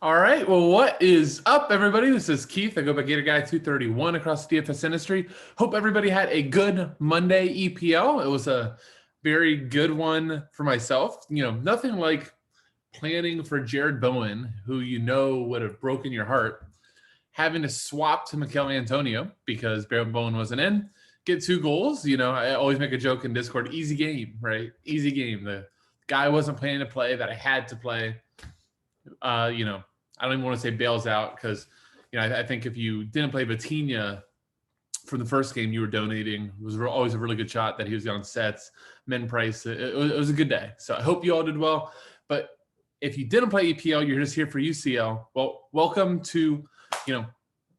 All right. Well, what is up, everybody? This is Keith. I go by Gator Guy 231 across the DFS industry. Hope everybody had a good Monday EPL. It was a very good one for myself. Nothing like planning for Jared Bowen, who would have broken your heart, having to swap to Mikel Antonio because Jared Bowen wasn't in, get 2 goals. I always make a joke in Discord, easy game, right? Easy game. The guy wasn't planning to play that I had to play. I don't even want to say bails out because, I think if you didn't play Vitinha from the first game you were donating, it was always a really good shot that he was on sets, men price. It was a good day. So I hope you all did well. But if you didn't play EPL, you're just here for UCL. Well, welcome to,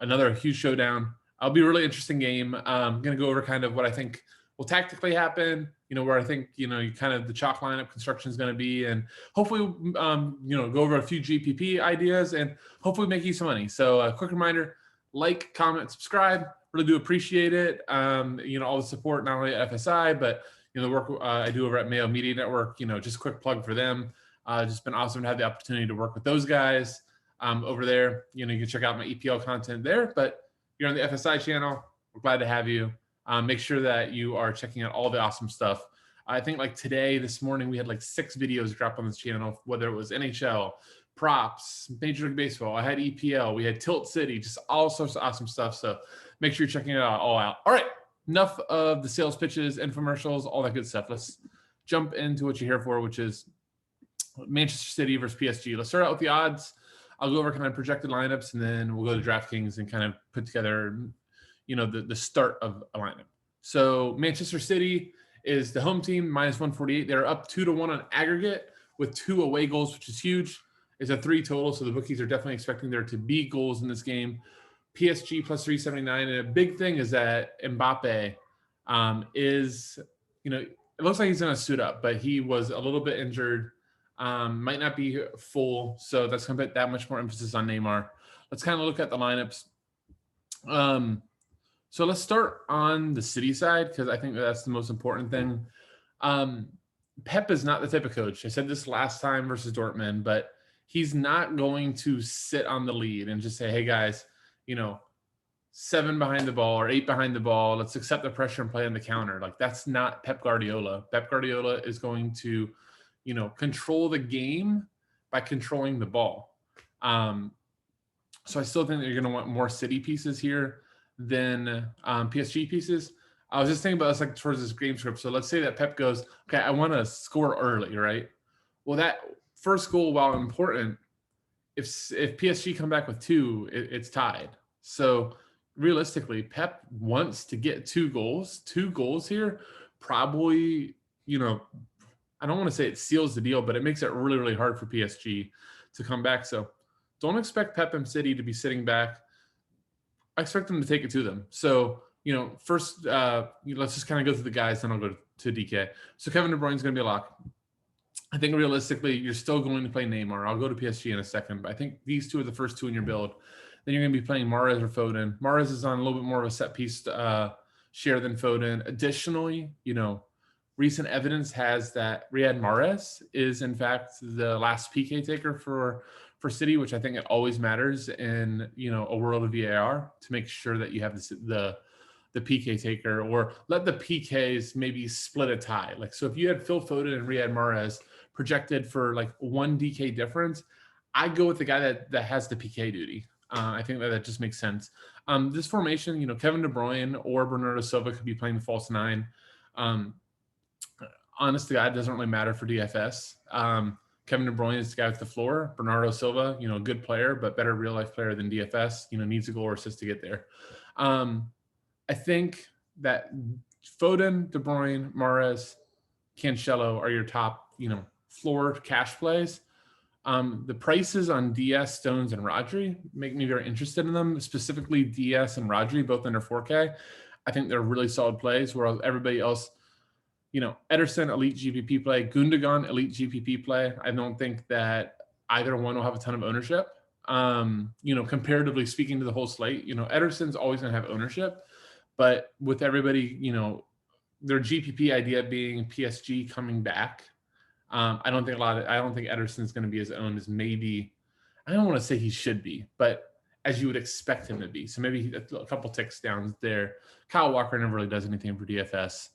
another huge showdown. It'll be a really interesting game. I'm going to go over kind of what I think will tactically happen, where I think, kind of the chalk lineup construction is going to be, and hopefully, go over a few GPP ideas and hopefully make you some money. So a quick reminder, like, comment, subscribe. Really do appreciate it. All the support, not only at FSI, but, the work I do over at Mayo Media Network, just a quick plug for them. Just been awesome to have the opportunity to work with those guys over there. You can check out my EPL content there, but you're on the FSI channel. We're glad to have you. Make sure that you are checking out all the awesome stuff. I think like today, this morning, we had like 6 videos drop on this channel, whether it was NHL, props, Major League Baseball. I had EPL. We had Tilt City, just all sorts of awesome stuff. So make sure you're checking it all out. All right, enough of the sales pitches, infomercials, all that good stuff. Let's jump into what you're here for, which is Manchester City versus PSG. Let's start out with the odds. I'll go over kind of projected lineups, and then we'll go to Draftkings and kind of put together the start of a lineup. So Manchester City is the home team, -148. They're up 2-1 on aggregate with 2 away goals, which is huge. It's a 3 total, so the bookies are definitely expecting there to be goals in this game. PSG +379, and a big thing is that Mbappe is, it looks like he's going to suit up, but he was a little bit injured, might not be full, so that's going to put that much more emphasis on Neymar. Let's kind of look at the lineups. So let's start on the City side because I think that's the most important thing. Pep is not the type of coach. I said this last time versus Dortmund, but he's not going to sit on the lead and just say, hey, guys, 7 behind the ball or 8 behind the ball. Let's accept the pressure and play on the counter. Like, that's not Pep Guardiola. Pep Guardiola is going to, control the game by controlling the ball. So I still think that you're going to want more City pieces here than PSG pieces. I was just thinking about this like towards this game script. So let's say that Pep goes, okay, I want to score early, right? Well, that first goal, while important, if PSG come back with 2, it's tied. So realistically, Pep wants to get 2 goals. 2 goals here probably, I don't want to say it seals the deal, but it makes it really, really hard for PSG to come back. So don't expect Pep and City to be sitting back. I expect them to take it to them. So, first, let's just kind of go through the guys, then I'll go to DK. So Kevin De Bruyne is going to be a lock. I think realistically, you're still going to play Neymar. I'll go to PSG in a second, but I think these 2 are the first 2 in your build. Then you're going to be playing Mahrez or Foden. Mahrez is on a little bit more of a set piece share than Foden. Additionally, recent evidence has that Riyad Mahrez is, in fact, the last PK taker for City, which I think it always matters in a world of VAR to make sure that you have the PK taker, or let the PKs maybe split a tie. Like, so if you had Phil Foden and Riyad Mahrez projected for like 1 DK difference, I'd go with the guy that has the PK duty. I think that just makes sense. This formation, Kevin De Bruyne or Bernardo Silva could be playing the false 9. Honestly, that doesn't really matter for DFS. Kevin De Bruyne is the guy with the floor. Bernardo Silva, good player, but better real life player than DFS, needs a goal or assist to get there. I think that Foden, De Bruyne, Mahrez, Cancelo are your top, floor cash plays. The prices on DS, Stones, and Rodri make me very interested in them, specifically DS and Rodri, both under 4K. I think they're really solid plays, whereas everybody else, Ederson, elite GPP play, Gundogan, elite GPP play. I don't think that either one will have a ton of ownership. Comparatively speaking to the whole slate, Ederson's always going to have ownership, but with everybody, their GPP idea being PSG coming back, I don't think Ederson's going to be as owned as maybe I don't want to say he should be, but as you would expect him to be. So maybe a couple ticks down there. Kyle Walker never really does anything for DFS.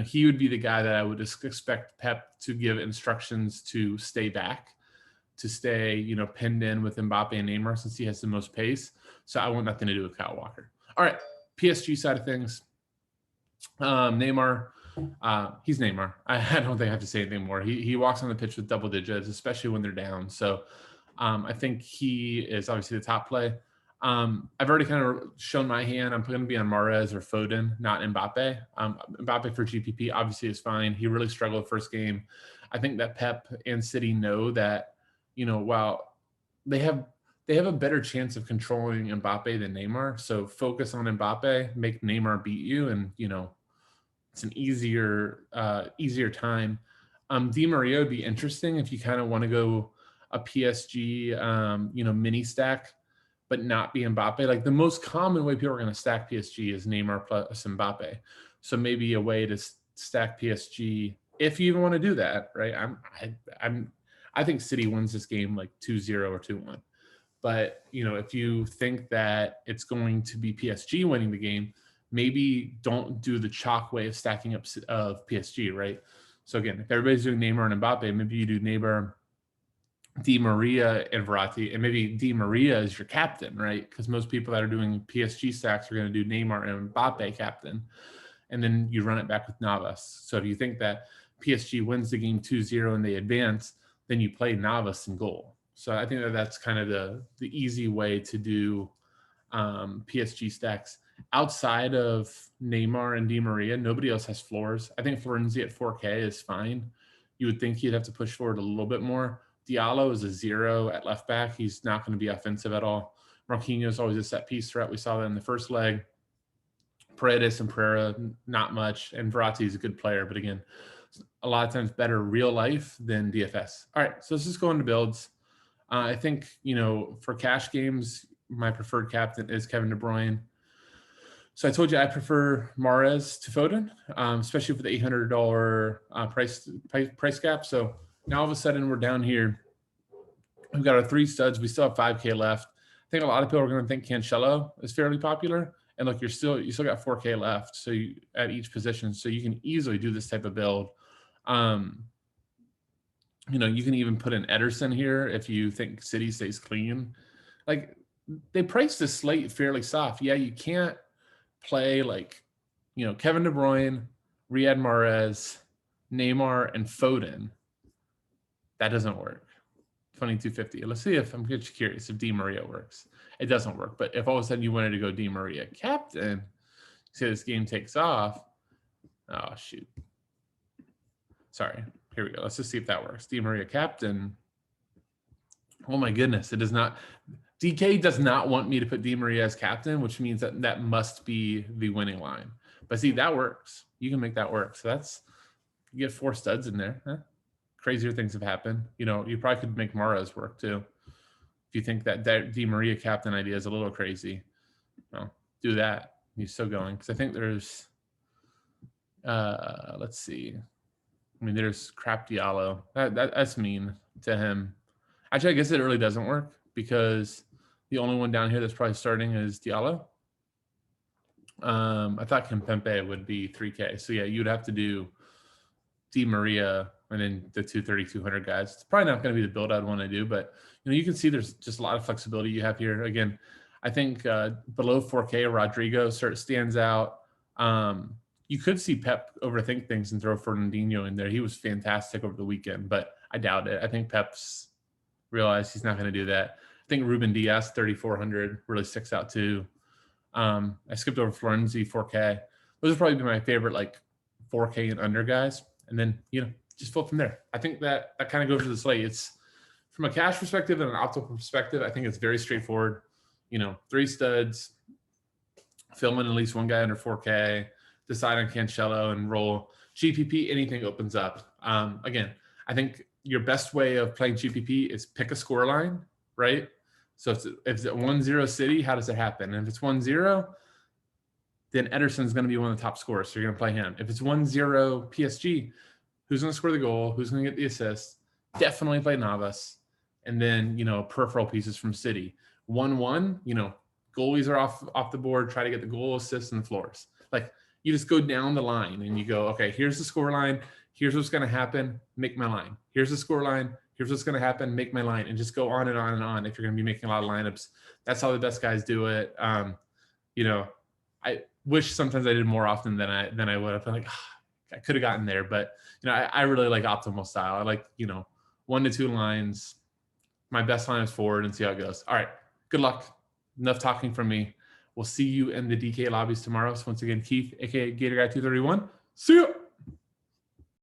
He would be the guy that I would expect Pep to give instructions to stay back, to stay, pinned in with Mbappe and Neymar since he has the most pace. So I want nothing to do with Kyle Walker. All right, PSG side of things. Neymar, he's Neymar. I don't think I have to say anything more. He walks on the pitch with double digits, especially when they're down. So I think he is obviously the top play. I've already kind of shown my hand. I'm going to be on Mahrez or Foden, not Mbappe. Mbappe for GPP obviously is fine. He really struggled first game. I think that Pep and City know that, while they have a better chance of controlling Mbappe than Neymar. So focus on Mbappe, make Neymar beat you, and it's an easier time. Di Maria would be interesting if you kind of want to go a PSG, mini stack, but not be Mbappe. Like the most common way people are going to stack PSG is Neymar plus Mbappe. So maybe a way to stack PSG, if you even want to do that, right? I think City wins this game like 2-0 or 2-1. But, if you think that it's going to be PSG winning the game, maybe don't do the chalk way of stacking up of PSG, right? So again, if everybody's doing Neymar and Mbappe, maybe you do Neymar, Di Maria, and Verratti, and maybe Di Maria is your captain, right? Because most people that are doing PSG stacks are going to do Neymar and Mbappe captain, and then you run it back with Navas. So if you think that PSG wins the game 2-0 and they advance, then you play Navas in goal. So I think that's kind of the easy way to do PSG stacks. Outside of Neymar and Di Maria, nobody else has floors. I think Florenzi at 4K is fine. You would think he'd have to push forward a little bit more. Diallo is a 0 at left back. He's not going to be offensive at all. Marquinhos is always a set piece threat. We saw that in the first leg. Paredes and Pereira, not much. And Verratti is a good player, but again, a lot of times better real life than DFS. All right, so let's just go into builds. I think, for cash games, my preferred captain is Kevin De Bruyne. So I told you I prefer Mahrez to Foden, especially for the $800 price gap. So now all of a sudden we're down here. We've got our 3 studs. We still have 5K left. I think a lot of people are going to think Cancelo is fairly popular. And look, you still got 4K left. So at each position, so you can easily do this type of build. You can even put in Ederson here if you think City stays clean. Like they priced this slate fairly soft. Yeah, you can't play Kevin De Bruyne, Riyad Mahrez, Neymar, and Foden. That doesn't work. 2250. Let's see if I'm just curious if Di Maria works. It doesn't work. But if all of a sudden you wanted to go Di Maria captain, say this game takes off. Oh shoot. Sorry. Here we go. Let's just see if that works. Di Maria captain. Oh my goodness. It does not. DK does not want me to put Di Maria as captain, which means that must be the winning line. But see, that works. You can make that work. So you get 4 studs in there. Huh? Crazier things have happened. You probably could make Mahrez work too. If you think that Di Maria captain idea is a little crazy, well, do that. He's still going. Because I think there's, let's see. I mean, there's crap Diallo. That's mean to him. Actually, I guess it really doesn't work because the only one down here that's probably starting is Diallo. I thought Kimpembe would be 3K. So yeah, you'd have to do Di Maria and then the 230-200 guys. It's probably not going to be the build I'd want to do, but you can see there's just a lot of flexibility you have here. Again, I think below 4K, Rodrigo stands out. You could see Pep overthink things and throw Fernandinho in there. He was fantastic over the weekend, but I doubt it. I think Pep's realized he's not going to do that. I think Ruben Diaz, 3,400, really sticks out too. I skipped over Florenzi, 4K. Those would probably be my favorite, 4K and under guys. And then, just flip from there. I think that kind of goes to the slate. It's from a cash perspective and an optimal perspective, I think it's very straightforward. 3 studs, fill in at least one guy under 4K, decide on Cancelo and roll. GPP, anything opens up. Again, I think your best way of playing GPP is pick a score line, right? So if it's 1-0 City, how does it happen? And if it's 1-0, then Ederson's going to be one of the top scorers, so you're going to play him. If it's 1-0 PSG, who's going to score the goal? Who's going to get the assist? Definitely play Navas. and then, peripheral pieces from City. 1-1, goalies are off the board, try to get the goal, assists, and floors. Like, you just go down the line and you go, okay, here's the score line. Here's what's going to happen. Make my line. Here's the score line. Here's what's going to happen. Make my line. And just go on and on and on. If you're going to be making a lot of lineups, that's how the best guys do it. I wish sometimes I did more often than I would have been like, I could have gotten there, but I really like optimal style. I like, 1 to 2 lines. My best line is forward and see how it goes. All right. Good luck. Enough talking from me. We'll see you in the DK lobbies tomorrow. So once again, Keith, aka Gator Guy 231. See you.